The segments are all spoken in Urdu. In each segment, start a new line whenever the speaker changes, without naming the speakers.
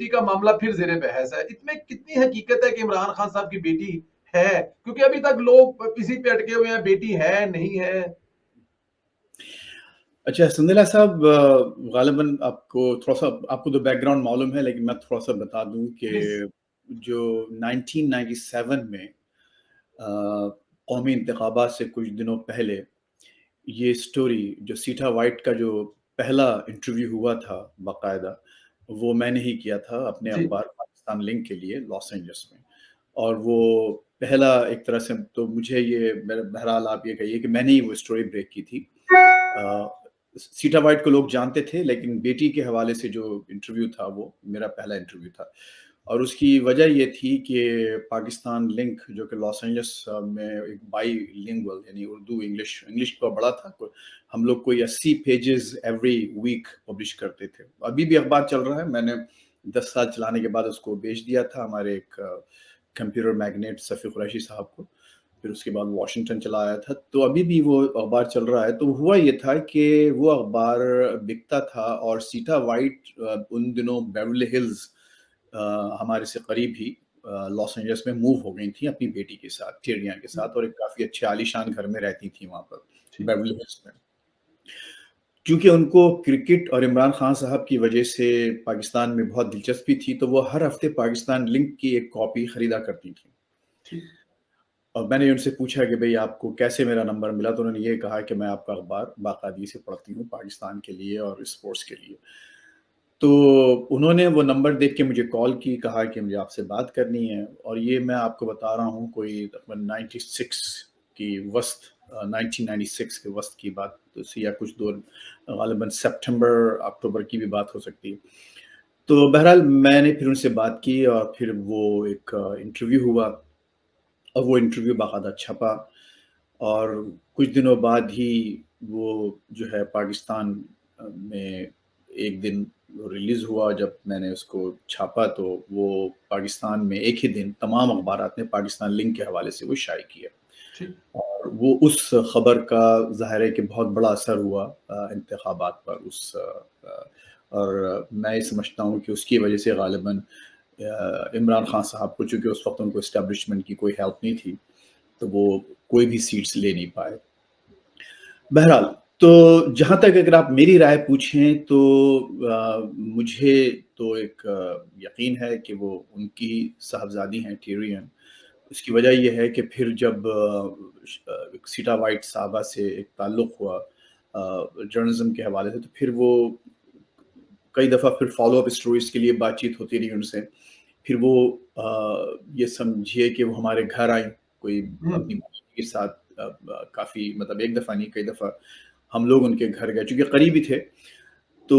بیٹی کا معاملہ پھر زیر بحث ہے. اس میں کتنی حقیقت ہے کہ عمران خان صاحب کی بیٹی ہے؟ کیونکہ ابھی تک لوگ اسی پہ اٹکے ہوئے ہیں، بیٹی ہے نہیں ہے.
اچھا سندیلا صاحب، غالباً آپ کو تھوڑا سا آپ کو تو بیک گراؤنڈ معلوم ہے، لیکن میں تھوڑا سا بتا دوں کہ جو 1997 میں قومی انتخابات سے کچھ دنوں پہلے یہ سٹوری جو سیٹھا وائٹ کا جو پہلا انٹرویو ہوا تھا باقاعدہ، وہ میں نے ہی کیا تھا اپنے اخبار پاکستان لنک کے لیے لاس اینجلس میں. اور وہ پہلا ایک طرح سے تو مجھے یہ بہرحال آپ یہ کہیے کہ میں نے ہی وہ سٹوری بریک کی تھی. سیٹا وائٹ کو لوگ جانتے تھے، لیکن بیٹی کے حوالے سے جو انٹرویو تھا وہ میرا پہلا انٹرویو تھا. اور اس کی وجہ یہ تھی کہ پاکستان لنک جو کہ لاس اینجلس میں ایک بائی لنگول یعنی اردو انگلش کا بڑا تھا، ہم لوگ کوئی 80 پیجز ایوری ویک پبلش کرتے تھے. ابھی بھی اخبار چل رہا ہے، میں نے 10 سال چلانے کے بعد اس کو بیچ دیا تھا ہمارے ایک کمپیوٹر میگنیٹ صفی قریشی صاحب کو، پھر اس کے بعد واشنگٹن چلا آیا تھا. تو ابھی بھی وہ اخبار چل رہا ہے. تو ہوا یہ تھا کہ وہ اخبار بکتا تھا، اور سیٹا وائٹ ان دنوں بیورلی ہلز ہمارے سے قریب ہی لاس اینجلس میں موو ہو گئی تھیں اپنی بیٹی کے ساتھ، ٹیریان کے ساتھ، اور ایک کافی اچھے عالیشان گھر میں رہتی تھیں وہاں پر بیورلی ہلز میں. کیونکہ ان کو کرکٹ اور عمران خان صاحب کی وجہ سے پاکستان میں بہت دلچسپی تھی، تو وہ ہر ہفتے پاکستان لنک کی ایک کاپی خریدا کرتی تھیں. اور میں نے ان سے پوچھا کہ بھئی آپ کو کیسے میرا نمبر ملا، تو انہوں نے یہ کہا کہ میں آپ کا اخبار باقاعدگی سے پڑھتی ہوں پاکستان کے لیے اور اسپورٹس کے لیے. تو انہوں نے وہ نمبر دیکھ کے مجھے کال کی، کہا کہ مجھے آپ سے بات کرنی ہے. اور یہ میں آپ کو بتا رہا ہوں کوئی تقریباً 96 کی وسط 1996 کے وسط کی بات یا کچھ دور غالباً سپٹمبر اکتوبر کی بھی بات ہو سکتی ہے. تو بہرحال میں نے پھر ان سے بات کی، اور پھر وہ ایک انٹرویو ہوا، اور وہ انٹرویو باقاعدہ چھپا. اور کچھ دنوں بعد ہی وہ جو ہے پاکستان میں ایک دن ریلیز ہوا. جب میں نے اس کو چھاپا تو وہ پاکستان میں ایک ہی دن تمام اخبارات نے پاکستان لنک کے حوالے سے وہ شائع کیا. اور وہ اس خبر کا ظاہر ہے کہ بہت بڑا اثر ہوا انتخابات پر. اور میں یہ سمجھتا ہوں کہ اس کی وجہ سے غالباً عمران خان صاحب کو، چونکہ اس وقت ان کو اسٹیبلشمنٹ کی کوئی ہیلپ نہیں تھی، تو وہ کوئی بھی سیٹس لے نہیں پائے. بہرحال تو جہاں تک اگر آپ میری رائے پوچھیں تو مجھے تو ایک یقین ہے کہ وہ ان کی صاحبزادی ہیں ٹیرین. اس کی وجہ یہ ہے کہ پھر جب سیٹا وائٹ صاحبہ سے ایک تعلق ہوا جرنلزم کے حوالے سے، تو پھر وہ کئی دفعہ پھر فالو اپ اسٹوریز کے لیے بات چیت ہوتی رہی ان سے. پھر وہ یہ سمجھیے کہ وہ ہمارے گھر آئی کوئی اپنی کے ساتھ، کافی مطلب ایک دفعہ نہیں کئی دفعہ ہم لوگ ان کے گھر گئے، چونکہ قریبی تھے. تو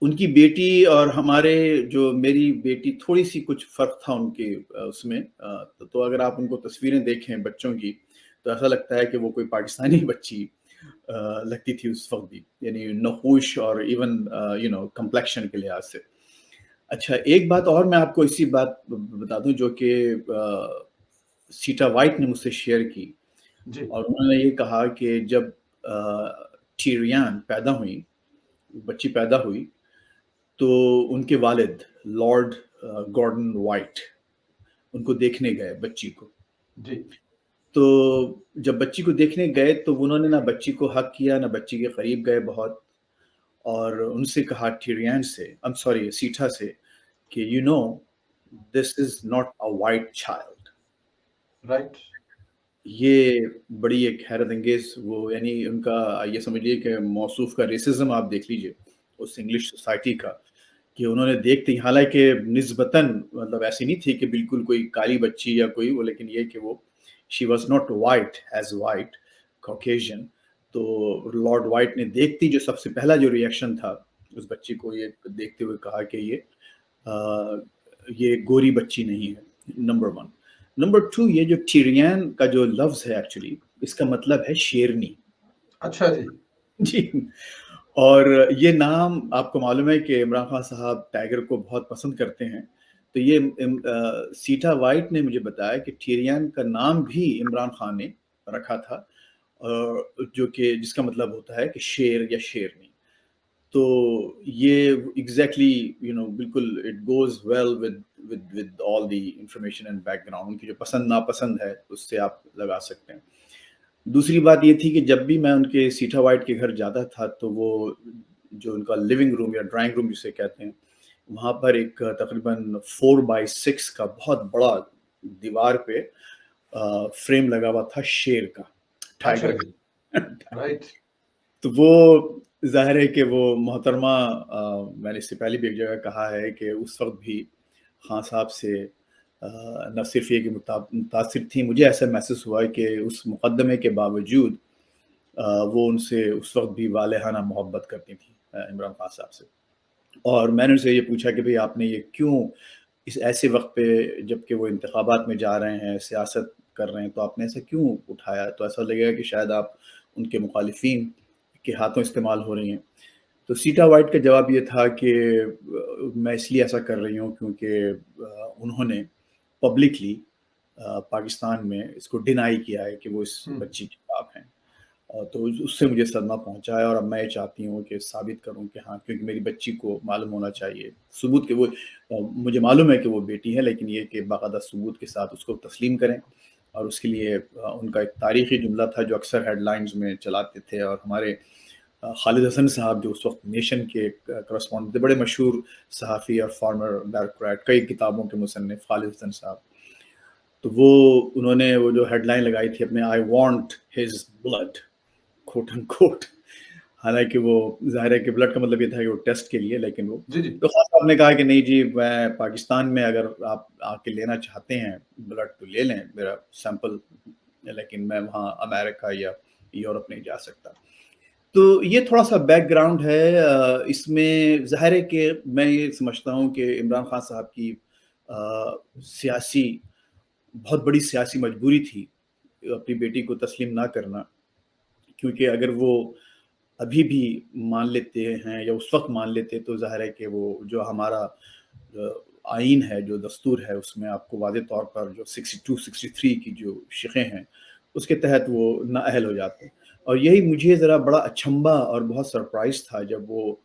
ان کی بیٹی اور ہمارے جو میری بیٹی تھوڑی سی کچھ فرق تھا ان کے اس میں. تو اگر آپ ان کو تصویریں دیکھیں بچوں کی تو ایسا لگتا ہے کہ وہ کوئی پاکستانی بچی لگتی تھی اس وقت بھی، یعنی نقوش اور ایون کمپلیکشن کے لحاظ سے. اچھا ایک بات اور میں آپ کو اسی بات بتا دوں جو کہ سیٹا وائٹ نے مجھ سے شیئر کی. اور انہوں نے یہ کہا کہ جب ٹیریان پیدا ہوئی، بچی پیدا ہوئی، تو ان کے والد لارڈ گارڈن وائٹ ان کو دیکھنے گئے بچی کو. تو جب بچی کو دیکھنے گئے تو انہوں نے نہ بچی کو حق کیا نہ بچی کے قریب گئے بہت. اور ان سے کہا ٹیریان سے، سیٹھا سے، کہ this is not a white child.
Right.
یہ بڑی ایک حیرت انگیز وہ یعنی ان کا یہ سمجھ لیے کہ موصوف کا ریسزم آپ دیکھ لیجئے اس انگلش سوسائٹی کا، کہ انہوں نے دیکھتے، حالانکہ نسبتاً مطلب ایسی نہیں تھی کہ بالکل کوئی کالی بچی یا کوئی وہ، لیکن یہ کہ وہ she was not white as white Caucasian. تو لارڈ وائٹ نے دیکھتی جو سب سے پہلا جو ریئیکشن تھا اس بچی کو یہ دیکھتے ہوئے کہا کہ یہ گوری بچی نہیں ہے، نمبر 1. نمبر 2، یہ جو ٹیریان کا جو لفظ ہے ایکچولی اس کا مطلب ہے شیرنی.
اچھا
جی. اور یہ نام آپ کو معلوم ہے کہ عمران خان صاحب ٹائیگر کو بہت پسند کرتے ہیں. تو یہ سیٹا وائٹ نے مجھے بتایا کہ ٹیریان کا نام بھی عمران خان نے رکھا تھا، جو کہ جس کا مطلب ہوتا ہے کہ شیر یا شیرنی. تو یہ ایگزیکٹلی بالکل it goes well with all the information and background. ان کی جو پسند ناپسند ہے اس سے آپ لگا سکتے ہیں. دوسری بات یہ تھی کہ جب بھی میں ان کے سیٹھا وائٹ کے گھر جاتا تھا تو وہ جو ان کا لیونگ روم یا ڈرائنگ روم جسے کہتے ہیں, وہاں پر ایک تقریباً 4x6 کا بہت بڑا دیوار پہ فریم لگا ہوا تھا شیر کا, ٹائیگر کا. تو وہ ظاہر ہے کہ وہ محترمہ, میں نے اس سے پہلے بھی ایک جگہ کہا ہے کہ اس وقت بھی خان صاحب سے نہ صرف یہ کہ متاثر تھی, مجھے ایسا محسوس ہوا کہ اس مقدمے کے باوجود وہ ان سے اس وقت بھی والہانہ محبت کرتی تھی عمران خان صاحب سے. اور میں نے ان سے یہ پوچھا کہ بھئی آپ نے یہ کیوں اس ایسے وقت پہ, جب کہ وہ انتخابات میں جا رہے ہیں, سیاست کر رہے ہیں, تو آپ نے ایسا کیوں اٹھایا؟ تو ایسا لگے گا کہ شاید آپ ان کے مخالفین کے ہاتھوں استعمال ہو رہی ہیں. تو سیٹھا وائٹ کا جواب یہ تھا کہ میں اس لیے ایسا کر رہی ہوں کیونکہ انہوں نے پبلکلی پاکستان میں اس کو ڈینائی کیا ہے کہ وہ اس بچی کے باپ ہیں. تو اس سے مجھے صدمہ پہنچا ہے, اور اب میں یہ چاہتی ہوں کہ ثابت کروں کہ ہاں, کیونکہ میری بچی کو معلوم ہونا چاہیے ثبوت کہ وہ, مجھے معلوم ہے کہ وہ بیٹی ہے, لیکن یہ کہ باقاعدہ ثبوت کے ساتھ اس کو تسلیم کریں. اور اس کے لیے ان کا ایک تاریخی جملہ تھا جو اکثر ہیڈ لائنز میں چلاتے تھے, اور ہمارے خالد حسن صاحب جو اس وقت نیشن کے کرسپونڈنٹ تھے, بڑے مشہور صحافی اور فارمر بیوروکریٹ, کئی کتابوں کے مصنف خالد حسن صاحب, تو انہوں نے وہ جو ہیڈ لائن لگائی تھی اپنے I want his blood quote end quote. حالانکہ وہ ظاہر ہے کہ بلڈ کا مطلب یہ تھا کہ وہ ٹیسٹ کے لیے, لیکن وہ تو خاص صاحب نے کہا کہ نہیں جی, میں پاکستان میں اگر آپ آ کے لینا چاہتے ہیں بلڈ تو لے لیں میرا سیمپل, لیکن میں وہاں امریکہ یا یورپ نہیں جا سکتا. تو یہ تھوڑا سا بیک گراؤنڈ ہے اس میں. ظاہر ہے کہ میں یہ سمجھتا ہوں کہ عمران خان صاحب کی بہت بڑی سیاسی مجبوری تھی اپنی بیٹی کو تسلیم نہ کرنا, کیونکہ اگر وہ ابھی بھی مان لیتے ہیں یا اس وقت مان لیتے تو ظاہر ہے کہ وہ جو ہمارا آئین ہے, جو دستور ہے, اس میں آپ کو واضح طور پر جو 62-63 کی جو شقیں ہیں اس کے تحت وہ نااہل ہو جاتے. اور یہی مجھے ذرا بڑا اچھمبا اور بہت سرپرائز تھا جب وہ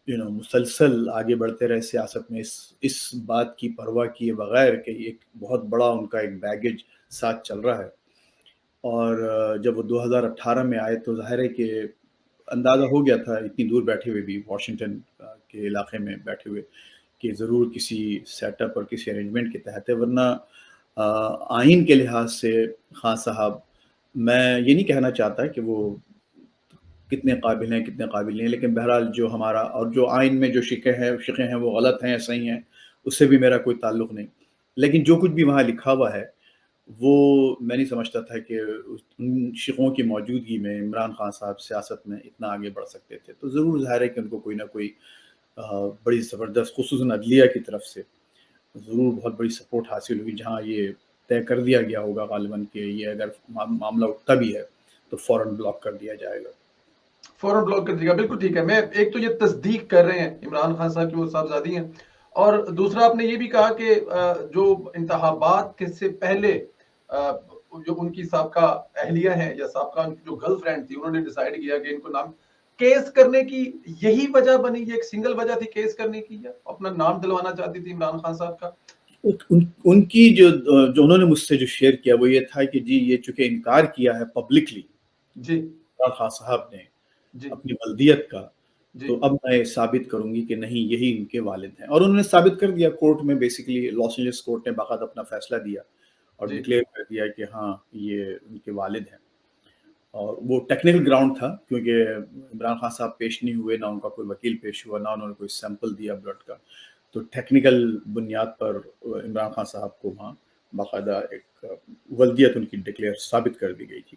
مسلسل آگے بڑھتے رہے سیاست میں اس بات کی پرواہ کیے بغیر کہ ایک بہت بڑا ان کا ایک بیگیج ساتھ چل رہا ہے. اور جب وہ 2018 میں آئے تو ظاہر ہے کہ اندازہ ہو گیا تھا, اتنی دور بیٹھے ہوئے بھی, واشنگٹن کے علاقے میں بیٹھے ہوئے, کہ ضرور کسی سیٹ اپ اور کسی ارینجمنٹ کے تحت ہے, ورنہ آئین کے لحاظ سے خان صاحب, میں یہ نہیں کہنا چاہتا کہ وہ کتنے قابل ہیں کتنے قابل نہیں ہیں, لیکن بہرحال جو ہمارا اور جو آئین میں جو شقیں ہیں وہ غلط ہیں یا صحیح ہیں اس سے بھی میرا کوئی تعلق نہیں. لیکن جو کچھ بھی وہاں لکھا ہوا ہے وہ میں نہیں سمجھتا تھا کہ ان شقوں کی موجودگی میں عمران خان صاحب سیاست میں اتنا آگے بڑھ سکتے تھے. تو ضرور ظاہر ہے کہ ان کو کوئی نہ کوئی بڑی زبردست, خصوصاً عدلیہ کی طرف سے ضرور بہت بڑی سپورٹ حاصل ہوئی, جہاں یہ طے کر دیا گیا ہوگا غالباً کہ یہ اگر معاملہ اٹھتا بھی ہے تو فوراً بلاک کر دیا جائے گا.
فوراً بلاک کر دیا گا, بالکل ٹھیک ہے. میں ایک تو یہ تصدیق کر رہے ہیں عمران خان صاحب کی وہ صاحبزادی ہیں, اور دوسرا آپ نے یہ بھی کہا کہ جو انتخابات کے سے پہلے جو ان کی سابقہ اہلیہ ہیں یا سابقہ جو گرل فرینڈ تھی, انہوں نے ڈیسائیڈ کیا کہ ان کو نام کیس کرنے کی یہی وجہ بنی, یہ ایک سنگل وجہ تھی کیس کرنے کی, یا اپنا نام دلوانا چاہتی تھی عمران خان صاحب کا؟
ان کی جو انہوں نے مجھ سے جو شیئر کیا وہ یہ تھا کہ جی یہ چونکہ انکار کیا ہے پبلکلی
جی
عمران خان صاحب نے
جی
اپنی والدیت کا,
جی
تو اب میں ثابت کروں گی کہ نہیں یہی ان کے والد ہیں. اور انہوں نے ثابت کر دیا کورٹ میں, بیسیکلی لاس اینجلس کورٹ نے باقاعدہ اپنا فیصلہ دیا اور
جی
ڈکلیئر کر دیا کہ ہاں یہ ان کے والد ہیں. اور وہ ٹیکنیکل گراؤنڈ تھا کیونکہ عمران خان صاحب پیش نہیں ہوئے, نہ ان کا کوئی وکیل پیش ہوا, نہ انہوں نے کوئی سیمپل دیا بلڈ کا. تو ٹیکنیکل بنیاد پر عمران خان صاحب کو وہاں باقاعدہ ایک والدیت ان کی ڈکلیئر ثابت کر دی گئی تھی.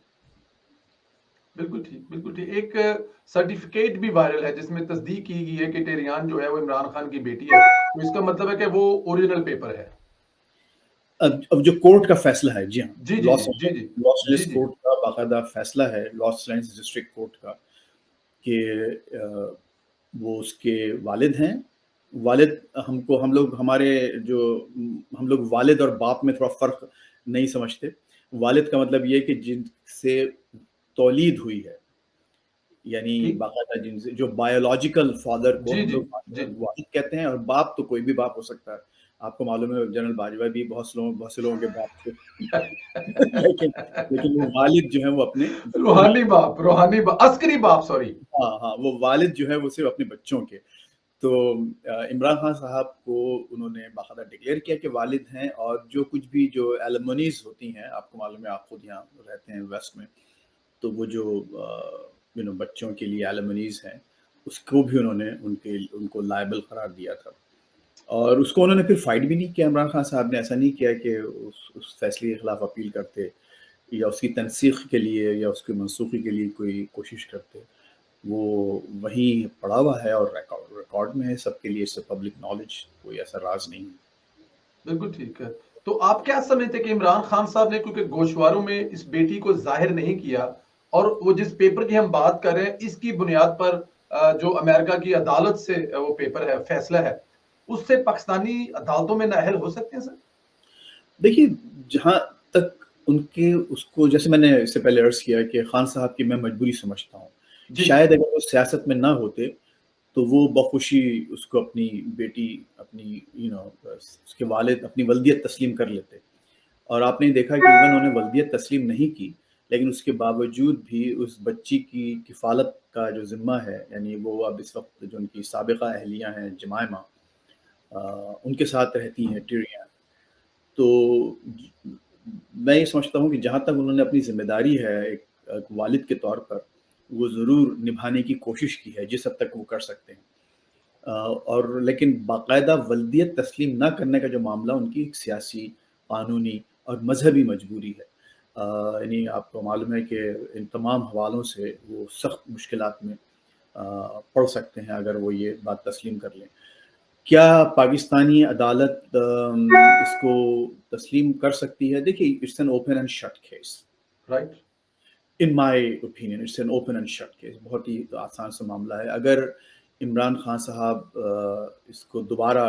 بالکل ٹھیک, بالکل ٹھیک. ایک سرٹیفکیٹ بھی وائرل ہے جس میں تصدیق کی گئی ہے کہ ٹیریان جو ہے وہ عمران خان کی بیٹی ہے, تو اس کا مطلب ہے کہ وہ اوریجنل پیپر ہے.
اب جو کورٹ کا فیصلہ ہے, جی ہاں,
جی جی
لاس
جی جی جی
اینجلس
جی
کورٹ کا باقاعدہ فیصلہ ہے, لاس اینجلس ڈسٹرکٹ کورٹ کا, کہ وہ اس کے والد ہیں. والد ہم لوگ والد اور باپ میں تھوڑا فرق نہیں سمجھتے. والد کا مطلب یہ کہ جن سے تولید ہوئی ہے, یعنی
ٹھیک،
باقاعدہ جن سے جو بایولوجیکل فادر کو
جی،
ہم
جی،
لوگ
جی۔
والد کہتے ہیں، اور باپ تو کوئی بھی باپ ہو سکتا ہے. آپ کو معلوم ہے جنرل باجوہ بھی بہت سے لوگوں کے باپ تھے. لیکن لیکن وہ والد جو ہیں وہ اپنے
روحانی باپ، عسکری باپ، سوری۔
ہاں ہاں، وہ والد جو ہے وہ صرف اپنے بچوں کے. تو عمران خان صاحب کو انہوں نے باقاعدہ ڈکلیئر کیا کہ والد ہیں، اور جو کچھ بھی جو ایلومنیز ہوتی ہیں، آپ کو معلوم ہے آپ خود یہاں رہتے ہیں ویسٹ میں، تو وہ جو بچوں کے لیے ایلومنیز ہیں، اس کو بھی انہوں نے ان کو لائبل قرار دیا تھا. اور اس کو انہوں نے پھر فائٹ بھی نہیں کیا. عمران خان صاحب نے ایسا نہیں کیا کہ اس فیصلے کے خلاف اپیل کرتے، یا اس کی تنسیخ کے لیے یا اس کی منسوخی کے لیے کوئی کوشش کرتے. وہ وہیں پڑا ہوا ہے اور ریکارڈ میں ہے سب کے لیے، اس سے پبلک نالج، کوئی ایسا راز نہیں ہے.
بالکل ٹھیک ہے. تو آپ کیا سمجھتے کہ عمران خان صاحب نے کیونکہ گوشواروں میں اس بیٹی کو ظاہر نہیں کیا، اور وہ جس پیپر کی ہم بات کر رہے ہیں اس کی بنیاد پر جو امریکہ کی عدالت سے وہ پیپر ہے، فیصلہ ہے، اس سے پاکستانی عدالتوں میں نااہل ہو سکتے ہیں سر؟
دیکھیے، جہاں تک ان کے اس کو، جیسے میں نے اس سے پہلے عرض کیا کہ خان صاحب کی میں مجبوری سمجھتا ہوں.
جی،
شاید اگر وہ سیاست میں نہ ہوتے تو وہ بخوشی اس کو اپنی بیٹی، اپنی اس کے والد اپنی ولدیت تسلیم کر لیتے. اور آپ نے دیکھا کہ انہوں نے ولدیت تسلیم نہیں کی، لیکن اس کے باوجود بھی اس بچی کی کفالت کا جو ذمہ ہے، یعنی وہ اب اس وقت جو ان کی سابقہ اہلیہ ہیں جمائمہ، ان کے ساتھ رہتی ہیں ٹیریا. تو میں یہ سمجھتا ہوں کہ جہاں تک انہوں نے اپنی ذمہ داری ہے ایک والد کے طور پر، وہ ضرور نبھانے کی کوشش کی ہے جس حد تک وہ کر سکتے ہیں. اور لیکن باقاعدہ ولدیت تسلیم نہ کرنے کا جو معاملہ، ان کی ایک سیاسی، قانونی اور مذہبی مجبوری ہے. یعنی آپ کو معلوم ہے کہ ان تمام حوالوں سے وہ سخت مشکلات میں پڑ سکتے ہیں اگر وہ یہ بات تسلیم کر لیں. کیا پاکستانی عدالت اس کو تسلیم کر سکتی ہے؟ دیکھیے، it's an open and shut case.
Right.
In my opinion it's an open and shut case. بہت ہی آسان سا معاملہ ہے. اگر عمران خان صاحب اس کو دوبارہ،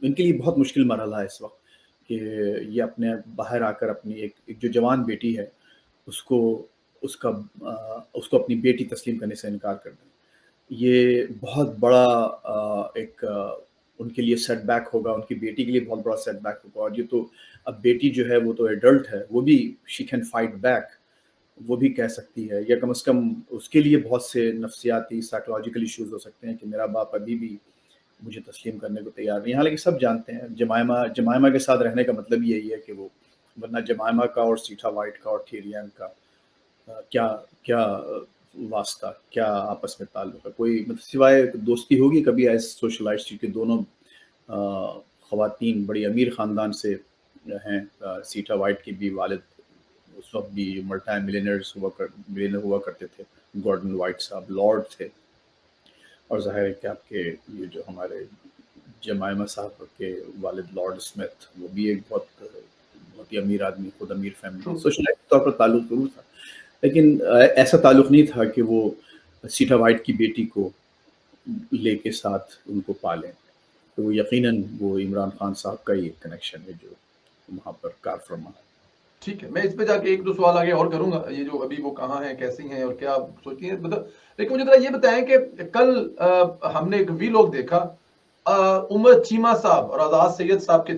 ان کے لیے بہت مشکل مرحلہ ہے اس وقت کہ یہ اپنے باہر آ کر اپنی ایک جو جوان بیٹی ہے اس کو اپنی بیٹی تسلیم کرنے سے انکار کر دیں. یہ بہت بڑا ایک ان کے لیے سیٹ بیک ہوگا، ان کی بیٹی کے لیے بہت بڑا سیٹ بیک ہوگا. اور یہ تو اب بیٹی جو ہے وہ تو ایڈلٹ ہے، وہ بھی شی کین فائٹ بیک، وہ بھی کہہ سکتی ہے، یا کم از کم اس کے لیے بہت سے نفسیاتی سائیکولوجیکل ایشوز ہو سکتے ہیں کہ میرا باپ ابھی بھی مجھے تسلیم کرنے کو تیار نہیں. حالانکہ سب جانتے ہیں جمائمہ کے ساتھ رہنے کا مطلب یہی ہے کہ وہ، ورنہ جمائمہ کا اور سیٹھا وائٹ کا اور ٹھیریان کا کیا کیا واسطہ، کیا آپس میں تعلق ہے؟ کوئی مطلب سوائے دوستی ہوگی کبھی ایز سوشلائز، کیونکہ دونوں خواتین بڑی امیر خاندان سے ہیں. سیٹھا وائٹ کی بھی والد اس وقت بھی ملٹی ملینئر ہوا کرتے تھے. گورڈن وائٹ صاحب لارڈ تھے. اور ظاہر ہے کہ آپ کے یہ جو ہمارے جمائمہ صاحب کے والد لارڈ اسمتھ، وہ بھی ایک بہت ہی امیر آدمی، خود امیر فیملی. سوشلائز طور پر تعلق ضرور تھا، لیکن ایسا تعلق نہیں تھا کہ وہ سیٹھا وائٹ کی بیٹی کو لے کے ساتھ ان کو پالیں. تو وہ یقیناً وہ عمران خان صاحب کا ہی ایک کنیکشن ہے جو وہاں پر کار فرما ہے.
ٹھیک ہے، میں اس پہ جا کے ایک دو سوال آگے اور کروں گا، یہ جو ابھی وہ کہاں ہیں، کیسی ہیں اور کیا سوچتی ہیں، مطلب. لیکن مجھے ذرا یہ بتائیں کہ کل ہم نے ایک وی لوگ دیکھا، عمر چیمہ صاحب اور آزاد سید صاحب کے